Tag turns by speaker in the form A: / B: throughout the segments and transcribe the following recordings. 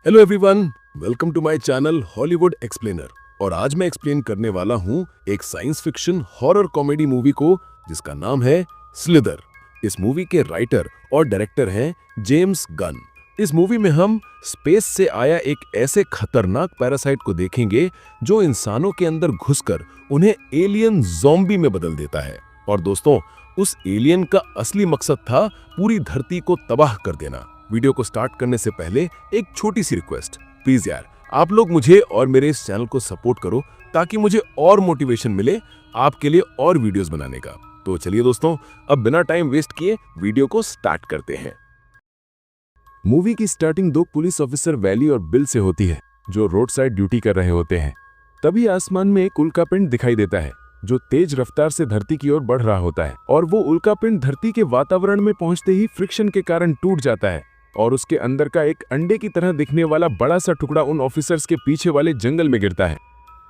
A: Hello everyone, welcome to my channel Hollywood explainer. और आज मैं एक्सप्लेन करने वाला हूँ एक science fiction horror comedy movie को जिसका नाम है स्लिदर। इस मूवी के राइटर और डायरेक्टर हैं जेम्स गन। इस मूवी में हम स्पेस से आया एक ऐसे खतरनाक पैरासाइट को देखेंगे जो इंसानों के अंदर घुसकर उन्हें एलियन ज़ॉम्बी में बदल देता है। और दोस्तों, उस एलियन का असली मकसद था पूरी धरती को तबाह कर देना। वीडियो को स्टार्ट करने से पहले एक छोटी सी रिक्वेस्ट, प्लीज यार, आप लोग मुझे और मेरे इस चैनल को सपोर्ट करो ताकि मुझे और मोटिवेशन मिले आपके लिए और वीडियोस बनाने का। तो चलिए दोस्तों, अब बिना टाइम वेस्ट किए वीडियो को स्टार्ट करते हैं। मूवी की स्टार्टिंग दो पुलिस ऑफिसर वैली और बिल से होती है जो रोड साइड ड्यूटी कर रहे होते हैं। तभी आसमान में एक उल्कापिंड दिखाई देता है जो तेज रफ्तार से धरती की ओर बढ़ रहा होता है और वो उल्कापिंड धरती के वातावरण में पहुंचते ही फ्रिक्शन के कारण टूट जाता है और उसके अंदर का एक अंडे की तरह दिखने वाला बड़ा सा टुकड़ा उन ऑफिसर्स के पीछे वाले जंगल में गिरता है।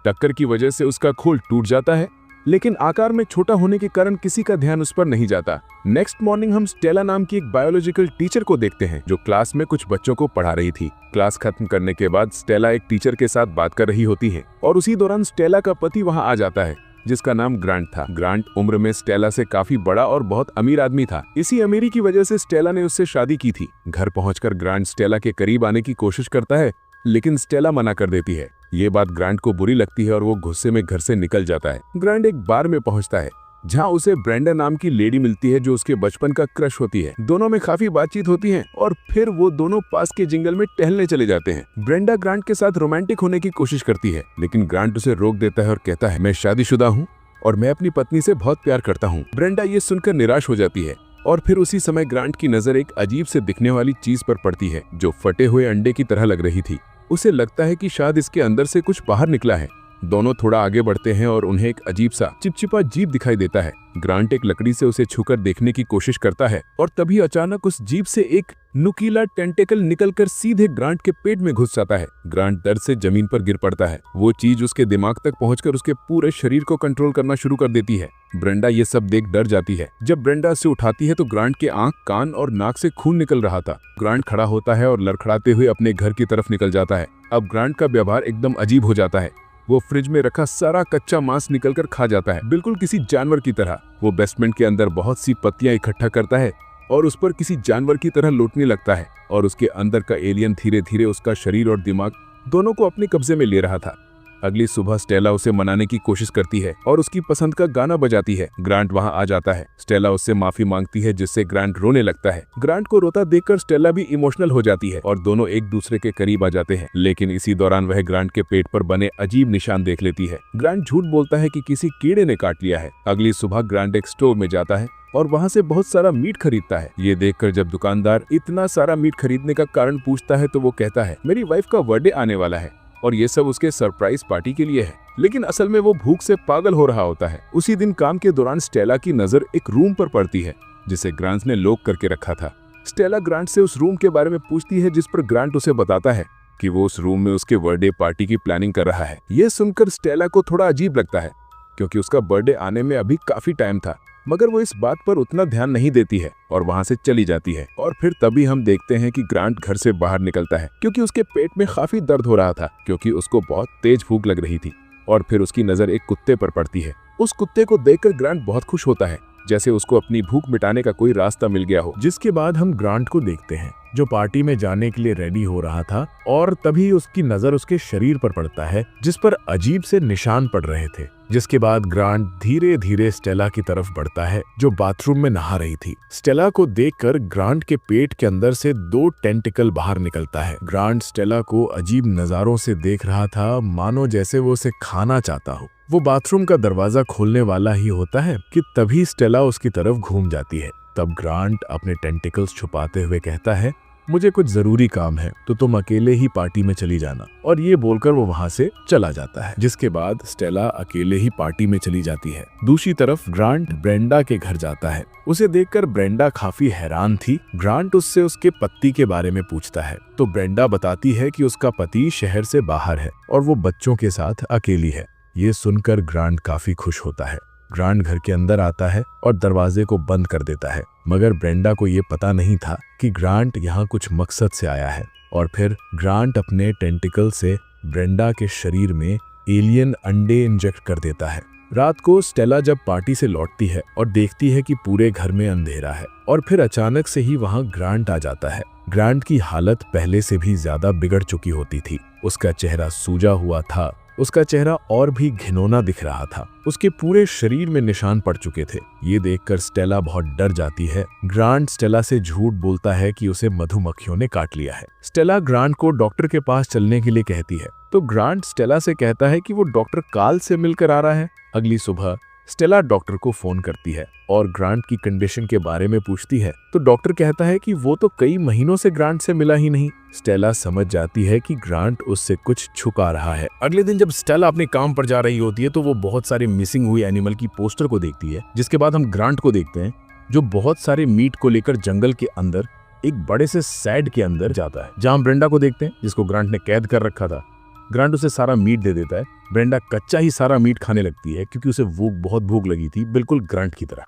A: टक्कर की वजह से उसका खोल टूट जाता है, लेकिन आकार में छोटा होने के कारण किसी का ध्यान उस पर नहीं जाता। नेक्स्ट मॉर्निंग हम स्टेला नाम की एक बायोलॉजिकल टीचर को देखते हैं जो क्लास में कुछ बच्चों को पढ़ा रही थी। क्लास खत्म करने के बाद स्टेला एक टीचर के साथ बात कर रही होती है और उसी दौरान स्टेला का पति वहां आ जाता है जिसका नाम ग्रांट था। ग्रांट उम्र में स्टेला से काफी बड़ा और बहुत अमीर आदमी था। इसी अमीरी की वजह से स्टेला ने उससे शादी की थी। घर पहुंचकर ग्रांट स्टेला के करीब आने की कोशिश करता है, लेकिन स्टेला मना कर देती है। ये बात ग्रांट को बुरी लगती है और वो गुस्से में घर से निकल जाता है। ग्रांट एक बार में पहुंचता है जहां उसे ब्रेंडा नाम की लेडी मिलती है जो उसके बचपन का क्रश होती है। दोनों में काफी बातचीत होती है और फिर वो दोनों पास के जंगल में टहलने चले जाते हैं। ब्रेंडा ग्रांट के साथ रोमांटिक होने की कोशिश करती है, लेकिन ग्रांट उसे रोक देता है और कहता है, मैं शादीशुदा हूँ और मैं अपनी पत्नी से बहुत प्यार करता हूँ। ब्रेंडा ये सुनकर निराश हो जाती है और फिर उसी समय ग्रांट की नजर एक अजीब से दिखने वाली चीज पर पड़ती है जो फटे हुए अंडे की तरह लग रही थी। उसे लगता है कि शायद इसके अंदर से कुछ बाहर निकला है। दोनों थोड़ा आगे बढ़ते हैं और उन्हें एक अजीब सा चिपचिपा जीभ दिखाई देता है। ग्रांट एक लकड़ी से उसे छूकर देखने की कोशिश करता है और तभी अचानक उस जीभ से एक नुकीला टेंटेकल निकलकर सीधे ग्रांट के पेट में घुस जाता है। ग्रांट दर्द से जमीन पर गिर पड़ता है। वो चीज उसके दिमाग तक पहुंचकर उसके पूरे शरीर को कंट्रोल करना शुरू कर देती है। ब्रेंडा ये सब देख डर जाती है। जब ब्रेंडा उसे उठाती है तो ग्रांट के आंख, कान और नाक से खून निकल रहा था। ग्रांट खड़ा होता है और लड़खड़ाते हुए अपने घर की तरफ निकल जाता है। अब ग्रांट का व्यवहार एकदम अजीब हो जाता है। वो फ्रिज में रखा सारा कच्चा मांस निकलकर खा जाता है, बिल्कुल किसी जानवर की तरह। वो बेसमेंट के अंदर बहुत सी पत्तियां इकट्ठा करता है और उस पर किसी जानवर की तरह लौटने लगता है और उसके अंदर का एलियन धीरे धीरे उसका शरीर और दिमाग दोनों को अपने कब्जे में ले रहा था। अगली सुबह स्टेला उसे मनाने की कोशिश करती है और उसकी पसंद का गाना बजाती है। ग्रांट वहां आ जाता है। स्टेला उससे माफी मांगती है जिससे ग्रांट रोने लगता है। ग्रांट को रोता देखकर स्टेला भी इमोशनल हो जाती है और दोनों एक दूसरे के करीब आ जाते हैं, लेकिन इसी दौरान वह ग्रांट के पेट पर बने अजीब निशान देख लेती है। ग्रांट झूठ बोलता है कि किसी कीड़े ने काट लिया है। अगली सुबह ग्रांट एक स्टोर में जाता है और वहां से बहुत सारा मीट खरीदता है। ये देखकर जब दुकानदार इतना सारा मीट खरीदने का कारण पूछता है तो वो कहता है, मेरी वाइफ का बर्थडे आने वाला है और ये सब उसके सरप्राइज पार्टी के लिए है। लेकिन असल में वो भूख से पागल हो रहा होता है। उसी दिन काम के दौरान स्टेला की नजर एक रूम पर पड़ती है जिसे ग्रांट ने लॉक करके रखा था। स्टेला ग्रांट से उस रूम के बारे में पूछती है जिस पर ग्रांट उसे बताता है कि वो उस रूम में उसके बर्थडे पार्टी की प्लानिंग कर रहा है। ये सुनकर स्टेला को थोड़ा अजीब लगता है क्योंकि उसका बर्थडे आने में अभी काफी टाइम था, मगर वो इस बात पर उतना ध्यान नहीं देती है और वहां से चली जाती है। और फिर तभी हम देखते हैं कि ग्रांट घर से बाहर निकलता है क्योंकि उसके पेट में काफी दर्द हो रहा था क्योंकि उसको बहुत तेज भूख लग रही थी। और फिर उसकी नजर एक कुत्ते पर पड़ती है। उस कुत्ते को देखकर ग्रांट बहुत खुश होता है, जैसे उसको अपनी भूख मिटाने का कोई रास्ता मिल गया हो।
B: जिसके बाद हम ग्रांट को देखते हैं जो पार्टी में जाने के लिए रेडी हो रहा था और तभी उसकी नजर उसके शरीर पर पड़ता है जिस पर अजीब से निशान पड़ रहे थे। जिसके बाद ग्रांट धीरे धीरे स्टेला की तरफ बढ़ता है जो बाथरूम में नहा रही थी। स्टेला को देखकर ग्रांट के पेट के अंदर से दो टेंटिकल बाहर निकलता है। ग्रांट स्टेला को अजीब नजारों से देख रहा था, मानो जैसे वो उसे खाना चाहता हो। वो बाथरूम का दरवाजा खोलने वाला ही होता है कि तभी स्टेला उसकी तरफ घूम जाती है। तब ग्रांट अपने टेंटिकल्स छुपाते हुए कहता है, मुझे कुछ जरूरी काम है तो तुम अकेले ही पार्टी में चली जाना। और ये बोलकर वो वहां से चला जाता है। जिसके बाद स्टेला अकेले ही पार्टी में चली जाती है। दूसरी तरफ ग्रांट ब्रेंडा के घर जाता है। उसे देखकर ब्रेंडा काफी हैरान थी। ग्रांट उससे उसके पति के बारे में पूछता है तो ब्रेंडा बताती है कि उसका पति शहर से बाहर है और वो बच्चों के साथ अकेली है। ये सुनकर ग्रांट काफी खुश होता है ग्रांट घर के अंदर आता है और दरवाजे को बंद कर देता है, मगर ब्रेंडा को ये पता नहीं था कि ग्रांट यहाँ कुछ मकसद से आया है। और फिर ग्रांट अपने टेंटिकल से ब्रेंडा के शरीर में एलियन अंडे इंजेक्ट कर देता है। रात को स्टेला जब पार्टी से लौटती है और देखती है कि पूरे घर में अंधेरा है, और फिर अचानक से ही वहां ग्रांट आ जाता है। ग्रांट की हालत पहले से भी ज्यादा बिगड़ चुकी होती थी। उसका चेहरा सूजा हुआ था, उसका चेहरा और भी घिनौना दिख रहा था, उसके पूरे शरीर में निशान पड़ चुके थे। ये देखकर स्टेला बहुत डर जाती है। ग्रांट स्टेला से झूठ बोलता है कि उसे मधुमक्खियों ने काट लिया है। स्टेला ग्रांट को डॉक्टर के पास चलने के लिए कहती है, तो ग्रांट स्टेला से कहता है कि वो डॉक्टर काल से मिलकर आ रहा है। अगली सुबह स्टेला डॉक्टर को फोन करती है और ग्रांट की कंडीशन के बारे में पूछती है, तो डॉक्टर कहता है कि वो तो कई महीनों से ग्रांट से मिला ही नहीं। स्टेला समझ जाती है कि ग्रांट उससे कुछ छुपा रहा है।
C: अगले दिन जब स्टेला अपने काम पर जा रही होती है तो वो बहुत सारे मिसिंग हुई एनिमल की पोस्टर को देखती है, जिसके बाद हम ग्रांट को देखते हैं जो बहुत सारे मीट को लेकर जंगल के अंदर एक बड़े से सैड के अंदर जाता है, जहां ब्रेंडा को देखते हैं जिसको ग्रांट ने कैद कर रखा था। ग्रांट उसे सारा मीट दे देता है। ब्रेंडा कच्चा ही सारा मीट खाने लगती है क्योंकि उसे बहुत भूख लगी थी, बिल्कुल ग्रांट की तरह।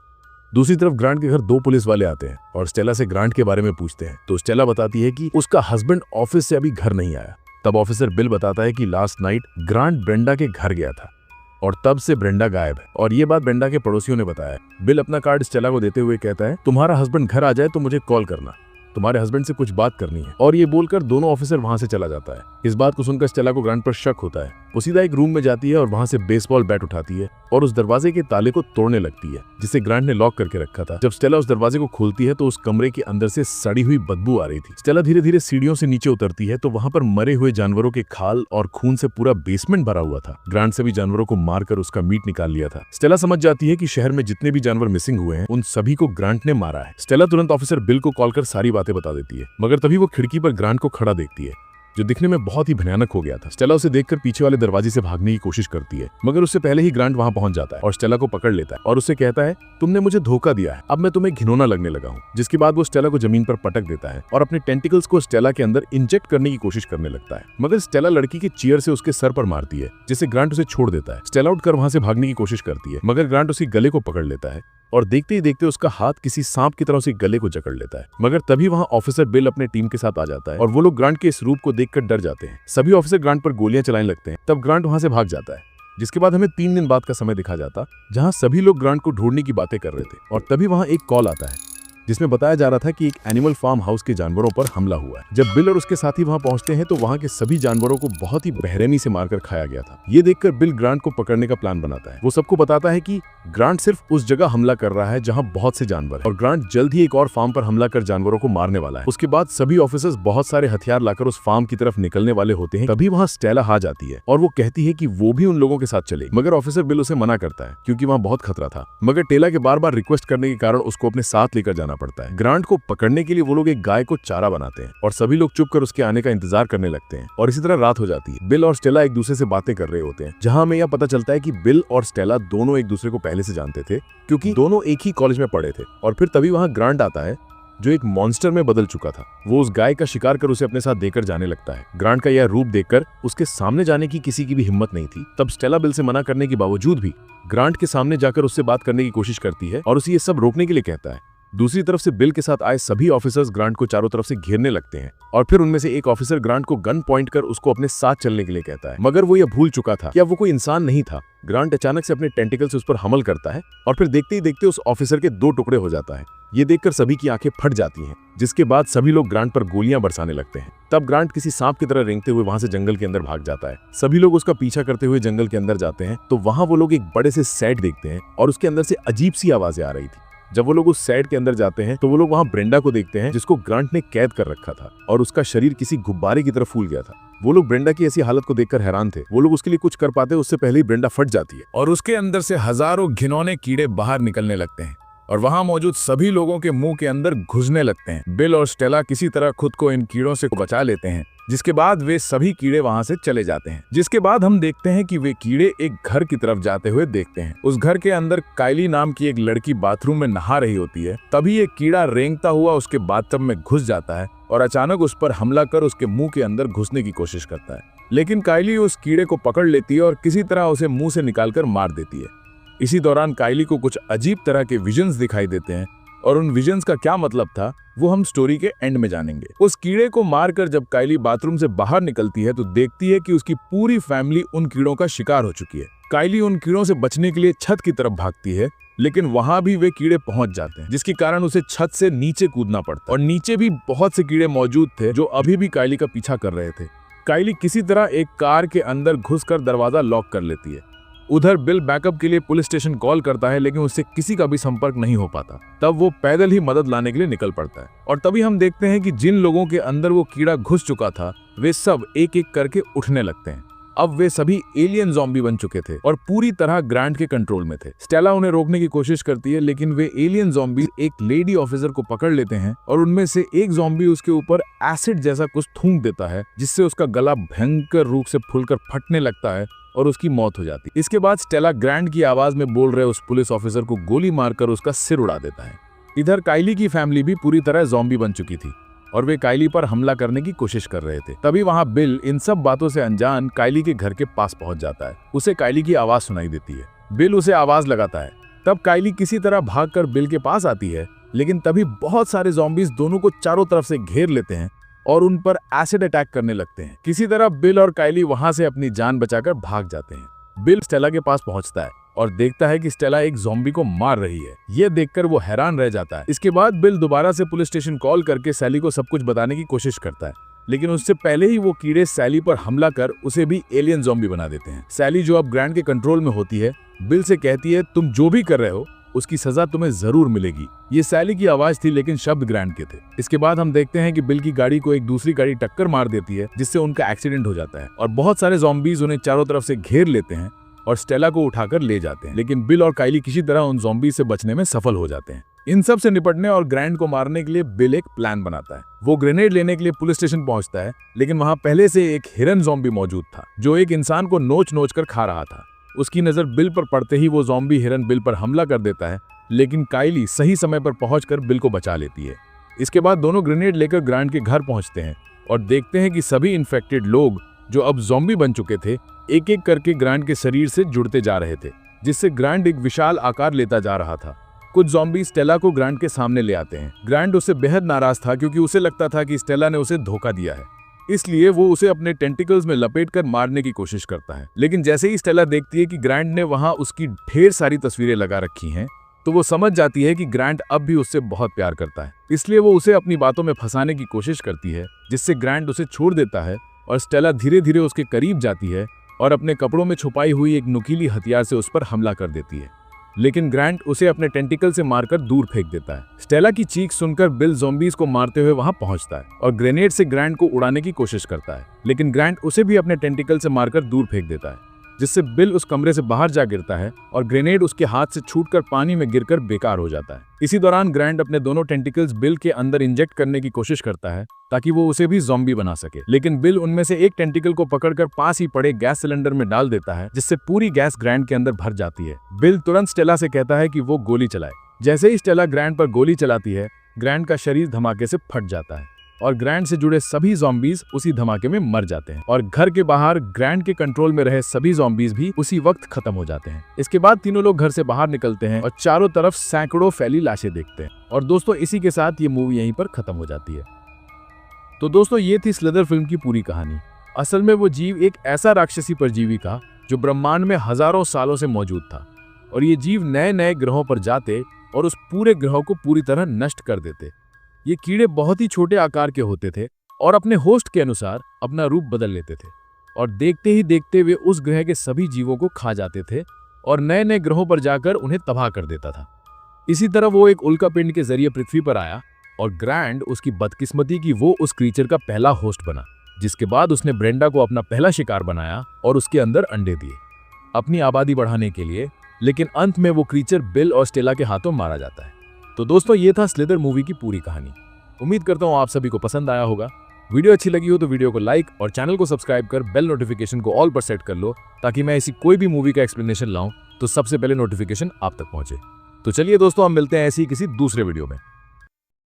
C: दूसरी तरफ ग्रांट के घर 2 पुलिस वाले आते हैं और स्टेला से ग्रांट के बारे में पूछते हैं, तो स्टेला बताती है कि उसका हस्बैंड ऑफिस से अभी घर नहीं आया। तब ऑफिसर बिल बताता है कि लास्ट नाइट ग्रांट ब्रेंडा के घर गया था और तब से ब्रेंडा गायब है, और ये बात ब्रेंडा के पड़ोसियों ने बताया। बिल अपना कार्ड स्टेला को देते हुए कहता है, तुम्हारा हस्बैंड घर आ जाए तो मुझे कॉल करना, तुम्हारे हस्बैंड से कुछ बात करनी है। और ये बोलकर दोनों ऑफिसर वहां से चला जाता है। इस बात को सुनकर स्टेला को ग्रांट पर शक होता है। वो सीधा एक रूम में जाती है और वहां से बेसबॉल बैट उठाती है और उस दरवाजे के ताले को तोड़ने लगती है जिसे ग्रांट ने लॉक करके रखा था। जब स्टेला उस दरवाजे को खोलती है तो उस कमरे के अंदर से सड़ी हुई बदबू आ रही थी। स्टेला धीरे धीरे सीढ़ियों से नीचे उतरती है तो वहां पर मरे हुए जानवरों के खाल और खून से पूरा बेसमेंट भरा हुआ था। ग्रांट से भी जानवरों को मारकर उसका मीट निकाल लिया था। स्टेला समझ जाती है कि शहर में जितने भी जानवर मिसिंग हुए हैं उन सभी को ग्रांट ने मारा है। स्टेला तुरंत ऑफिसर बिल को कॉल कर सारी बातें बता देती है, मगर तभी वो खिड़की पर ग्रांट को खड़ा देखती है जो दिखने में बहुत ही भयानक हो गया था। स्टेला उसे देखकर पीछे वाले दरवाजे से भागने की कोशिश करती है, मगर उससे पहले ही ग्रांट वहां पहुंच जाता है और स्टेला को पकड़ लेता है और उससे कहता है, तुमने मुझे धोखा दिया है, अब मैं तुम्हें घिनौना लगने लगा हूं। जिसके बाद वो स्टेला को जमीन पर पटक देता है और अपने टेंटिकल्स को स्टेला के अंदर इंजेक्ट करने की कोशिश करने लगता है, मगर स्टेला लड़की की चेयर से उसके सर पर मारती है जिससे ग्रांट उसे छोड़ देता है। स्टेला उठकर वहां से भागने की कोशिश करती है, मगर ग्रांट उसके गले को पकड़ लेता है और देखते ही देखते उसका हाथ किसी सांप की तरह उसे गले को जकड़ लेता है। मगर तभी वहां ऑफिसर बिल अपने टीम के साथ आ जाता है और वो लोग ग्रांट के इस रूप को देखकर डर जाते हैं। सभी ऑफिसर ग्रांट पर गोलियां चलाने लगते हैं। तब ग्रांट वहां से भाग जाता है, जिसके बाद हमें 3 दिन बाद का समय दिखा जाता जहां सभी लोग ग्रांट को ढूंढने की बातें कर रहे थे। और तभी वहां एक कॉल आता है जिसमें बताया जा रहा था कि एक एनिमल फार्म हाउस के जानवरों पर हमला हुआ है। जब बिल और उसके साथी वहां पहुंचते हैं तो वहां के सभी जानवरों को बहुत ही बेरहमी से मारकर खाया गया था। ये देखकर बिल ग्रांट को पकड़ने का प्लान बनाता है। वो सबको बताता है कि ग्रांट सिर्फ उस जगह हमला कर रहा है जहां बहुत से जानवर हैं और ग्रांट जल्द ही एक और फार्म पर हमला कर जानवरों को मारने वाला है। उसके बाद सभी ऑफिसर्स बहुत सारे हथियार लाकर उस फार्म की तरफ निकलने वाले होते हैं। तभी वहां स्टेला आ जाती है और वो कहती है कि वो भी उन लोगों के साथ चले, मगर ऑफिसर बिल उसे मना करता है क्योंकि वहां बहुत खतरा था। मगर टेला के बार बार रिक्वेस्ट करने के कारण उसको अपने साथ लेकर जाना पड़ता है। ग्रांट को पकड़ने के लिए वो लोग एक गाय को चारा बनाते हैं और सभी लोग चुप कर उसके आने का इंतजार करने लगते हैं और इसी तरह रात हो जाती है। बिल और स्टेला एक दूसरे से बातें कर रहे होते हैं, जहां हमें यह पता चलता है कि बिल और स्टेला दोनों एक दूसरे को पहले से जानते थे क्योंकि दोनों एक ही कॉलेज में पढ़े थे। और फिर तभी वहां ग्रांट आता है जो एक मॉन्स्टर में बदल चुका था। वो उस गाय का शिकार कर उसे अपने साथ देकर जाने लगता है। ग्रांट का यह रूप देखकर उसके सामने जाने की किसी की भी हिम्मत नहीं थी। तब स्टेला बिल से मना करने के बावजूद भी ग्रांट के सामने जाकर उससे बात करने की कोशिश करती है और उसे ये सब रोकने के लिए कहता है। दूसरी तरफ से बिल के साथ आए सभी ऑफिसर्स ग्रांट को चारों तरफ से घेरने लगते हैं और फिर उनमें से एक ऑफिसर ग्रांट को गन पॉइंट कर उसको अपने साथ चलने के लिए कहता है, मगर वो यह भूल चुका था कि अब वो कोई इंसान नहीं था। ग्रांट अचानक से अपने टेंटिकल से उस पर हमल करता है और फिर देखते ही देखते उस ऑफिसर के 2 टुकड़े हो जाता है। ये देखकर सभी की आंखें फट जाती हैं, जिसके बाद सभी लोग ग्रांट पर गोलियां बरसाने लगते हैं। तब ग्रांट किसी सांप की तरह रेंगते हुए वहां से जंगल के अंदर भाग जाता है। सभी लोग उसका पीछा करते हुए जंगल के अंदर जाते हैं तो वहां वो लोग एक बड़े से सेट देखते हैं और उसके अंदर से अजीब सी आवाजें आ रही थी। जब वो लोग उस सेट के अंदर जाते हैं तो वो लोग वहां ब्रेंडा को देखते हैं जिसको ग्रांट ने कैद कर रखा था और उसका शरीर किसी गुब्बारे की तरह फूल गया था। वो लोग ब्रेंडा की ऐसी हालत को देखकर हैरान थे। वो लोग उसके लिए कुछ कर पाते उससे पहले ही ब्रेंडा फट जाती है और उसके अंदर से हजारों घिनौने कीड़े बाहर निकलने लगते हैं और वहां मौजूद सभी लोगों के मुंह के अंदर घुसने लगते हैं। बिल और स्टेला किसी तरह खुद को इन कीड़ों से बचा लेते हैं, जिसके बाद वे सभी कीड़े वहां से चले जाते हैं। जिसके बाद हम देखते हैं कि वे कीड़े एक घर की तरफ जाते हुए देखते हैं। उस घर के अंदर काइली नाम की एक लड़की बाथरूम में नहा रही होती है। तभी एक कीड़ा रेंगता हुआ उसके बाथटब में घुस जाता है और अचानक उस पर हमला कर उसके मुंह के अंदर घुसने की कोशिश करता है, लेकिन काइली उस कीड़े को पकड़ लेती है और किसी तरह उसे मुंह से निकालकर मार देती है। इसी दौरान काइली को कुछ अजीब तरह के विजन्स दिखाई देते हैं और उन विजन्स का क्या मतलब था वो हम स्टोरी के एंड में जानेंगे। उस कीड़े को मारकर जब काइली बाथरूम से बाहर निकलती है तो देखती है कि उसकी पूरी फैमिली उन कीड़ों का शिकार हो चुकी है। काइली उन कीड़ों से बचने के लिए छत की तरफ भागती है, लेकिन वहां भी वे कीड़े पहुंच जाते हैं, जिसके कारण उसे छत से नीचे कूदना पड़ता है। और नीचे भी बहुत से कीड़े मौजूद थे जो अभी भी काइली का पीछा कर रहे थे। काइली किसी तरह एक कार के अंदर घुसकर दरवाजा लॉक कर लेती है। उधर बिल बैकअप के लिए पुलिस स्टेशन कॉल करता है, लेकिन उससे किसी का भी संपर्क नहीं हो पाता। तब वो पैदल ही मदद लाने के लिए निकल पड़ता है और तभी हम देखते हैं कि जिन लोगों के अंदर वो कीड़ा घुस चुका था वे सब एक एक करके उठने लगते हैं। अब वे सभी एलियन ज़ॉम्बी बन चुके थे और पूरी तरह ग्रांट के कंट्रोल में थे। स्टेला उन्हें रोकने की कोशिश करती है, लेकिन वे एलियन ज़ॉम्बी एक लेडी ऑफिसर को पकड़ लेते हैं और उनमें से एक ज़ॉम्बी उसके ऊपर एसिड जैसा कुछ थूक देता है, जिससे उसका गला भयंकर रूप से फूलकर फटने लगता है और उसकी मौत हो जाती है। इसके बाद स्टेला ग्रांट की आवाज में बोल रहे उस पुलिस ऑफिसर को गोली मारकर उसका सिर उड़ा देता है। इधर काइली की फैमिली भी पूरी तरह ज़ॉम्बी बन चुकी थी और वे काइली पर हमला करने की कोशिश कर रहे थे। तभी वहां बिल इन सब बातों से अनजान काइली के घर के पास पहुंच जाता है। उसे काइली की आवाज सुनाई देती है। बिल उसे आवाज लगाता है। तब काइली किसी तरह भागकर बिल के पास आती है, लेकिन तभी बहुत सारे ज़ॉम्बीज दोनों को चारों तरफ से घेर लेते हैं और उन पर एसिड अटैक करने लगते हैं। किसी तरह बिल और काइली वहां से अपनी जान बचाकर भाग जाते हैं। बिल स्टेला के पास पहुंचता है और देखता है कि स्टेला एक ज़ॉम्बी को मार रही है। यह देखकर वो हैरान रह जाता है। इसके बाद बिल दोबारा से पुलिस स्टेशन कॉल करके सैली को सब कुछ बताने की कोशिश करता है, लेकिन उससे पहले ही वो कीड़े सैली पर हमला कर उसे भी एलियन ज़ॉम्बी बना देते हैं। सैली जो अब ग्रांट के कंट्रोल में होती है, बिल से कहती है तुम जो भी कर रहे हो उसकी सजा तुम्हें जरूर मिलेगी। ये सैली की आवाज थी, लेकिन शब्द ग्रांट के थे। इसके बाद हम देखते हैं कि बिल की गाड़ी को एक दूसरी गाड़ी टक्कर मार देती है, जिससे उनका एक्सीडेंट हो जाता है और बहुत सारे ज़ॉम्बीज उन्हें चारों तरफ से घेर लेते हैं और स्टेला को उठाकर ले जाते हैं। लेकिन बिल और काइली किसी तरह उन ज़ॉम्बी से बचने में सफल हो जाते हैं। इन सब से निपटने और ग्रांट को मारने के लिए बिल एक प्लान बनाता है। वो ग्रेनेड लेने के लिए पुलिस स्टेशन पहुंचता है, लेकिन वहां पहले से एक हिरन ज़ॉम्बी मौजूद था जो एक इंसान को नोच नोच कर खा रहा था। उसकी नजर बिल पर पड़ते ही वो ज़ॉम्बी हिरन बिल पर हमला कर देता है, लेकिन काइली सही समय पर पहुंचकर बिल को बचा लेती है। इसके बाद दोनों ग्रेनेड लेकर ग्रांट के घर पहुंचते हैं और देखते हैं कि सभी इन्फेक्टेड लोग जो अब ज़ॉम्बी बन चुके थे एक एक करके ग्रांट के शरीर से जुड़ते जा रहे थे, जिससे ग्रांट एक विशाल आकार लेता जा रहा था। कुछ ज़ॉम्बी स्टेला को ग्रांट के सामने ले आते हैं। ग्रांट उससे बेहद नाराज था, क्योंकि उसे लगता था कि स्टेला ने उसे धोखा दिया है, इसलिए वो उसे अपने टेंटिकल्स में लपेटकर मारने की कोशिश करता है। लेकिन जैसे ही स्टेला देखती है कि ग्रांट ने वहां उसकी ढेर सारी तस्वीरें लगा रखी हैं, तो वो समझ जाती है कि ग्रांट अब भी उससे बहुत प्यार करता है। इसलिए वो उसे अपनी बातों में फंसाने की कोशिश करती है, जिससे ग्रांट उसे छोड़ देता है और स्टेला धीरे धीरे उसके करीब जाती है और अपने कपड़ों में छुपाई हुई एक नुकीली हथियार से उस पर हमला कर देती है। लेकिन ग्रांट उसे अपने टेंटिकल से मारकर दूर फेंक देता है। स्टेला की चीख सुनकर बिल ज़ॉम्बीज को मारते हुए वहां पहुंचता है और ग्रेनेड से ग्रांट को उड़ाने की कोशिश करता है, लेकिन ग्रांट उसे भी अपने टेंटिकल से मारकर दूर फेंक देता है, जिससे बिल उस कमरे से बाहर जा गिरता है और ग्रेनेड उसके हाथ से छूटकर पानी में गिरकर बेकार हो जाता है। इसी दौरान ग्रांट अपने दोनों टेंटिकल्स बिल के अंदर इंजेक्ट करने की कोशिश करता है ताकि वो उसे भी ज़ॉम्बी बना सके, लेकिन बिल उनमें से एक टेंटिकल को पकड़कर पास ही पड़े गैस सिलेंडर में डाल देता है, जिससे पूरी गैस ग्रांट के अंदर भर जाती है। बिल तुरंत स्टेला से कहता है कि वो गोली चलाए। जैसे ही स्टेला ग्रांट पर गोली चलाती है, ग्रांट का शरीर धमाके से फट जाता है और ग्रांट से जुड़े सभी ज़ॉम्बीज उसी धमाके में मर जाते हैं और घर के बाहर ग्रांट के कंट्रोल में रहे सभी ज़ॉम्बीज भी उसी वक्त खत्म हो जाते हैं। इसके बाद तीनों लोग घर से बाहर निकलते हैं और चारों तरफ सैकड़ों फैली लाशें देखते हैं। और दोस्तों, इसी के साथ ये मूवी यहीं पर खत्म हो जाती है। तो दोस्तों, ये थी स्लिदर फिल्म की पूरी कहानी। असल में वो जीव एक ऐसा राक्षसी परजीवी था जो ब्रह्मांड में हजारों सालों से मौजूद था और ये जीव नए नए ग्रहों पर जाते और उस पूरे ग्रह को पूरी तरह नष्ट कर देते। ये कीड़े बहुत ही छोटे आकार के होते थे और अपने होस्ट के अनुसार अपना रूप बदल लेते थे और देखते ही देखते वे उस ग्रह के सभी जीवों को खा जाते थे और नए नए ग्रहों पर जाकर उन्हें तबाह कर देता था। इसी तरह वो एक उल्कापिंड के जरिए पृथ्वी पर आया और ग्रांट उसकी बदकिस्मती की वो उस क्रीचर का पहला होस्ट बना, जिसके बाद उसने ब्रेंडा को अपना पहला शिकार बनाया और उसके अंदर अंडे दिए अपनी आबादी बढ़ाने के लिए। लेकिन अंत में वो क्रीचर बिल और स्टेला के हाथों मारा जाता है। तो दोस्तों, ये था स्लिदर मूवी की पूरी कहानी। उम्मीद करता हूँ आप सभी को पसंद आया होगा। वीडियो अच्छी लगी हो तो वीडियो को लाइक और चैनल को सब्सक्राइब कर बेल नोटिफिकेशन को ऑल पर सेट कर लो, ताकि मैं ऐसी कोई भी मूवी का एक्सप्लेनेशन लाऊं तो सबसे पहले नोटिफिकेशन आप तक पहुंचे। तो चलिए दोस्तों, हम मिलते हैं ऐसी किसी दूसरे वीडियो में।